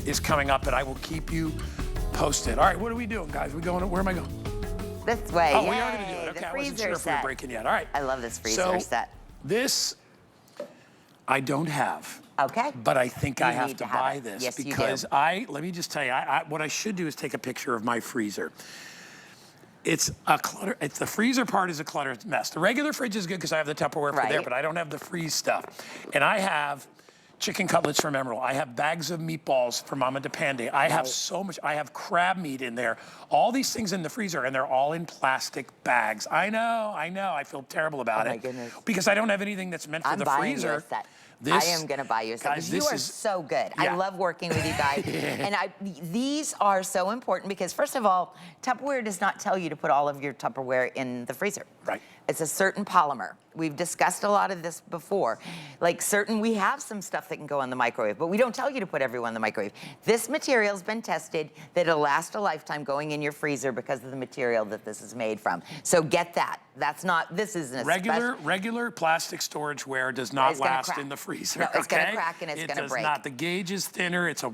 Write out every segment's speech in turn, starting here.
is coming up, and I will keep you posted. All right, what are we doing, guys? We going? Where am I going? This way. Oh, Yay. we are going to do it. Okay, The I wasn't freezer sure if we were set. breaking yet. All right. I love this freezer set. This I don't have. Okay. But I think I You have need to to have buy it. this Yes, you do. because let me just tell you, what I should do is take a picture of my freezer. It's a clutter. The freezer part is a cluttered mess. The regular fridge is good because I have the Tupperware for there, Right. but I don't have the freeze stuff. And I have chicken cutlets from Emerald. I have bags of meatballs from Mama Depende. I have so much. I have crab meat in there. All these things in the freezer, and they're all in plastic bags. I know. I feel terrible about it. Oh my goodness. Because I don't have anything that's meant for the buying freezer. you a set. This, I am going to buy you a set guys, because you this are is so good. yeah. I love working with you guys. And these are so important because, first of all, Tupperware does not tell you to put all of your Tupperware in the freezer. Right. It's a certain polymer. We've discussed a lot of this before. Like we have some stuff that can go in the microwave, but we don't tell you to put everyone in the microwave. This material's been tested that it'll last a lifetime going in your freezer because of the material that this is made from. So get that. This isn't a regular plastic storageware does not last in the freezer. No, it's okay? gonna crack and it's gonna break. It does not. The gauge is thinner. It's a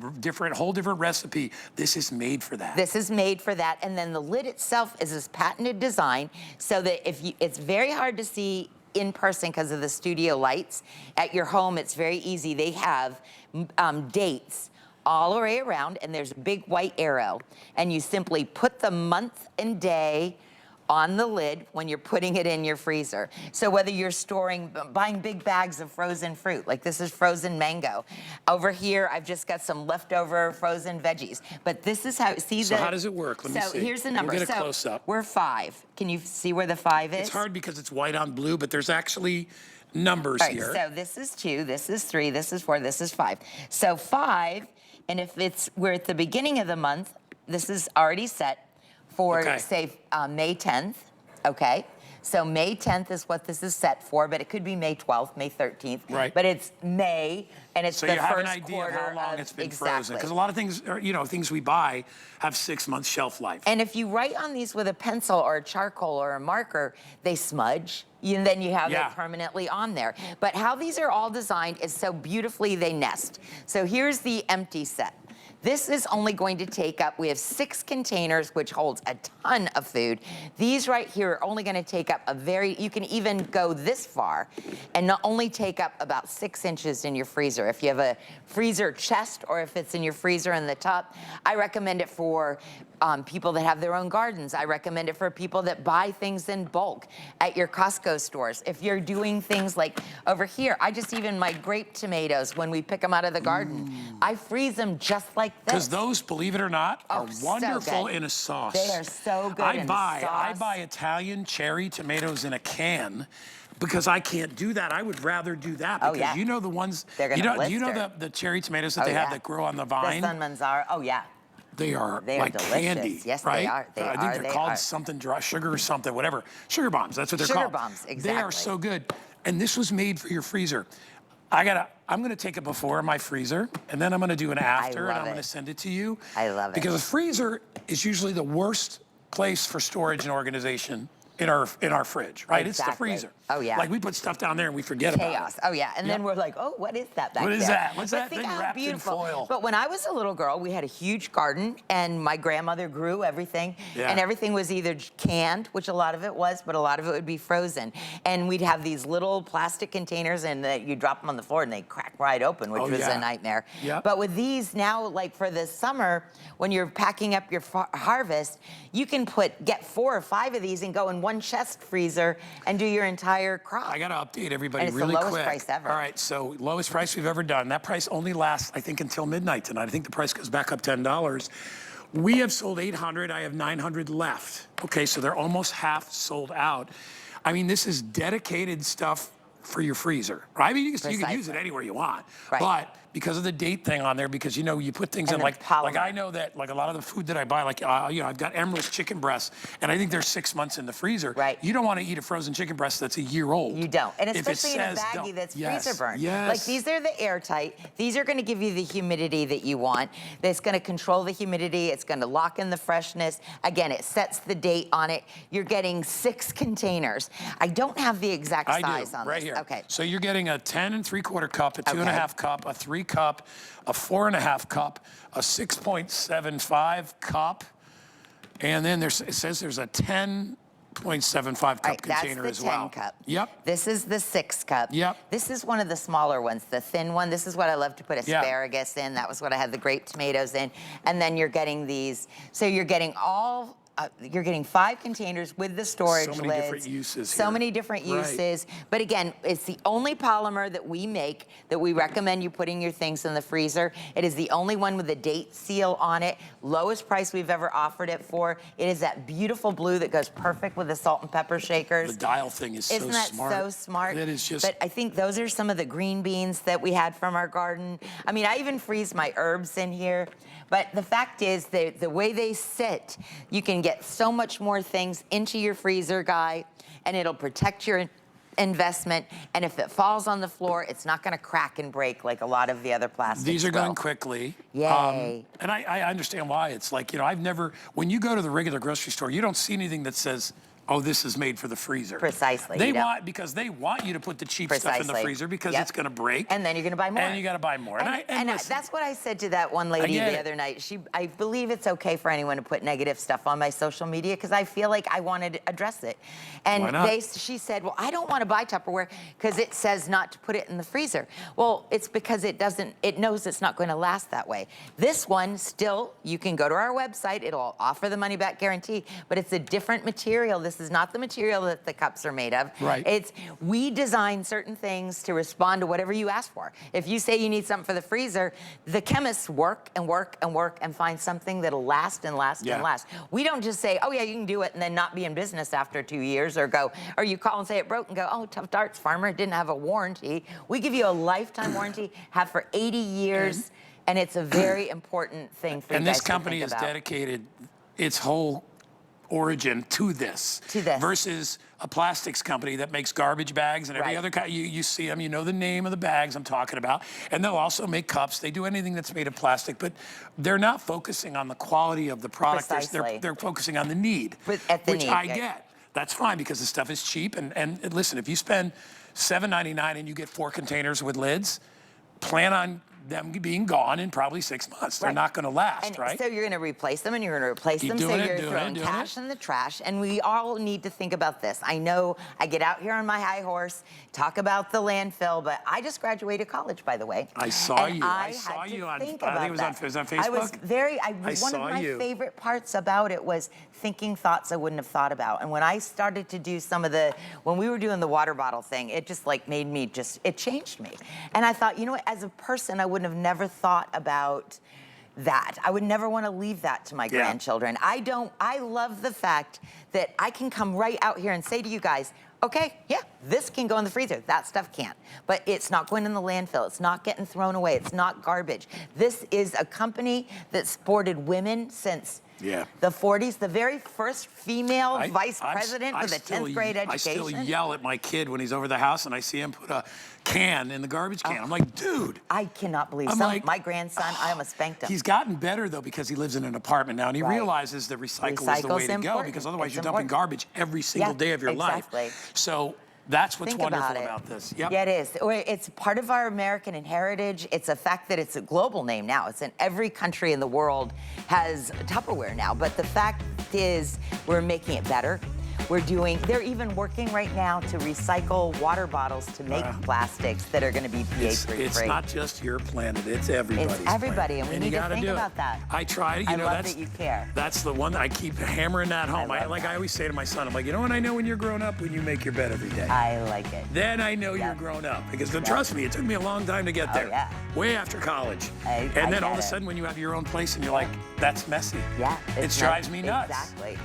whole different recipe. This is made for that. This is made for that, and then the lid itself is this patented design, so that it's very hard to see in person because of the studio lights. At your home, it's very easy. They have dates all the way around, and there's a big white arrow, and you simply put the month and day on the lid when you're putting it in your freezer. So whether you're buying big bags of frozen fruit, like this is frozen mango. Over here, I've just got some leftover frozen veggies. But this is how, So how does it work? Let me see. So here's the number. We'll get a close up. We're 5. Can you see where the 5 is? It's hard because it's white on blue, but there's actually numbers here. So this is 2, this is 3, this is 4, this is 5. So 5, and if we're at the beginning of the month, this is already set for, say, May 10th, okay? So May 10th is what this is set for, but it could be May 12th, May 13th. Right. But it's May, and it's So the you have first an idea of quarter how long it's been frozen. Exactly. Because a lot of things, things we buy have 6 months shelf life. And if you write on these with a pencil or a charcoal or a marker, they smudge. And then you have it permanently on there. But how these are all designed is so beautifully they nest. So here's the empty set. This is only going to take up, we have 6 containers, which holds a ton of food. These right here are only gonna take up you can even go this far and not only take up about 6 inches in your freezer. If you have a freezer chest or if it's in your freezer in the top, I recommend it for people that have their own gardens. I recommend it for people that buy things in bulk at your Costco stores. If you're doing things like over here, my grape tomatoes, when we pick them out of the garden, I freeze them just like this. Because those, believe it or not, are wonderful so in a sauce. They are so good in sauce. I buy Italian cherry tomatoes in a can because I can't do that. I would rather do that because you know the ones, They're gonna you know the cherry tomatoes that they have that grow on the vine? The San Manzaro, They are like delicious. candy, Yes, right? they are. I think they're called something dry, sugar or something, whatever. Sugar bombs, that's what they're called. Sugar bombs, exactly. They are so good. And this was made for your freezer. I'm gonna take a before in my freezer, and then I'm gonna do an after, and I'm gonna send it to you. I love it. Because a freezer is usually the worst place for storage and organization in our fridge, right? Exactly. It's the freezer. Oh, yeah. Like we put stuff down there and we forget about it. Chaos. Oh, yeah. And then we're like, oh, what is that back there? What is that? What's But that think thing how wrapped in beautiful. foil? But when I was a little girl, we had a huge garden, and my grandmother grew everything. Yeah. And everything was either canned, which a lot of it was, but a lot of it would be frozen. And we'd have these little plastic containers, and you drop them on the floor, and they crack right open, which was a nightmare. Yeah. But with these now, like for the summer, when you're packing up your harvest, you can get 4 or 5 of these and go in one chest freezer and do your entire crop. I gotta update everybody And it's really the quick. lowest price ever. All right, so lowest price we've ever done. That price only lasts, I think, until midnight tonight. I think the price goes back up $10. We have sold 800. I have 900 left. Okay, so they're almost half sold out. I mean, this is dedicated stuff for your freezer. Right? I mean, you can use it anywhere you want. Right. But because of the date thing on there, because you put things in like I know that like a lot of the food that I buy, like I've got Emerald's chicken breasts, and I think they're 6 months in the freezer. Right. You don't want to eat a frozen chicken breast that's a year old. You don't. And If it especially in a says baggie that's freezer burn. Yes. Like these are the airtight. These are going to give you the humidity that you want. That's going to control the humidity. It's going to lock in the freshness. Again, it sets the date on it. You're getting 6 containers. I don't have the exact size on right this. here. Okay. So you're getting a 10 3/4 cup, a 2 1/2 cup, a 3 cup, a 4.5 cup, a 6.75 cup, and then it says there's a 10.75 cup Right, container that's as the 10 well. cup. Yep. This is the 6 cup. Yep. This is one of the smaller ones, the thin one. This is what I love to put Yeah. asparagus in. That was what I had the grape tomatoes in. And then you're getting these. So you're getting all. You're getting 5 containers with the storage lids. So many different uses So here. many different Right. uses. But again, it's the only polymer that we make that we recommend you putting your things in the freezer. It is the only one with a date seal on it. Lowest price we've ever offered it for. It is that beautiful blue that goes perfect with the salt and pepper shakers. The dial thing is so Isn't that smart. so smart? It is just. But I think those are some of the green beans that we had from our garden. I mean, I even freeze my herbs in here. But the fact is, the way they sit, you can get so much more things into your freezer, Guy, and it'll protect your investment. And if it falls on the floor, it's not going to crack and break like a lot of the other plastics These are will. going quickly. Yay. And I understand why. It's like, I've never, when you go to the regular grocery store, you don't see anything that says, oh, this is made for the freezer. Precisely. Because they want you to put the cheap stuff in the Precisely. freezer because Yep. it's going to break. And then you're going to buy more. And you got to buy more. And listen, that's what I said to that one lady get the it. other night. I believe it's okay for anyone to put negative stuff on my social media because I feel like I wanted to address it. Why And not? she said, well, I don't want to buy Tupperware because it says not to put it in the freezer. Well, it's because it knows it's not going to last that way. This one, still, you can go to our website. It'll offer the money back guarantee, but it's a different material. This is not the material that the cups are made of. Right. We design certain things to respond to whatever you ask for. If you say you need something for the freezer, the chemists work and work and work and find something that'll last and last and last. We don't just say, oh yeah, you can do it and then not be in business after 2 years or you call and say it broke and go, oh, tough darts, farmer, it didn't have a warranty. We give you a lifetime warranty, have for 80 years, and it's a very important thing for you guys to think about. And this company has dedicated its whole origin to this. Versus a plastics company that makes garbage bags and every other kind. You see them, you know the name of the bags I'm talking about. And they'll also make cups. They do anything that's made of plastic, but they're not focusing on the quality of the product. They're focusing on the need, which I get. That's fine because the stuff is cheap. And listen, if you spend $7.99 and you get 4 containers with lids, plan on them being gone in probably 6 months. They're not going to last, right? So you're going to replace them and you're going to replace them. So you're throwing cash in the trash. And we all need to think about this. I know I get out here on my high horse, talk about the landfill, but I just graduated college, by the way. I saw you. I saw you on, think I think it was on Facebook. One of my favorite parts about it was thinking thoughts I wouldn't have thought about. And when I started to do when we were doing the water bottle thing, it just like made me it changed me. And I thought, you know what, as a person, I wouldn't have never thought about that. I would never want to leave that to my grandchildren. I love the fact that I can come right out here and say to you guys, okay, yeah, this can go in the freezer. That stuff can't. But it's not going in the landfill. It's not getting thrown away. It's not garbage. This is a company that supported women since the 40s. The very first female vice president with a 10th grade education. I still yell at my kid when he's over the house and I see him put a can in the garbage can. I'm like, dude. I cannot believe my grandson, I almost spanked him. He's gotten better, though, because he lives in an apartment now, and he realizes that recycle is the way to go, because otherwise you're dumping garbage every single day of your life. So that's what's wonderful about this. Yeah, it is. It's part of our American heritage. It's a fact that it's a global name now. It's in every country in the world has Tupperware now. But the fact is, we're making it better. They're even working right now to recycle water bottles to make plastics that are going to be pH-free. It's not just your planet, it's everybody's It's everybody, planet. and we need to think about that. I try to, I love that you care. That's the one I keep hammering that home. I always say to my son, I'm like, you know when I know when you're grown up? When you make your bed every day. I like it. Then I know you're grown up. Because trust me, it took me a long time to get there. Way after college. And then all of a sudden when you have your own place and you're like, that's messy. Yeah. It drives me nuts. Exactly.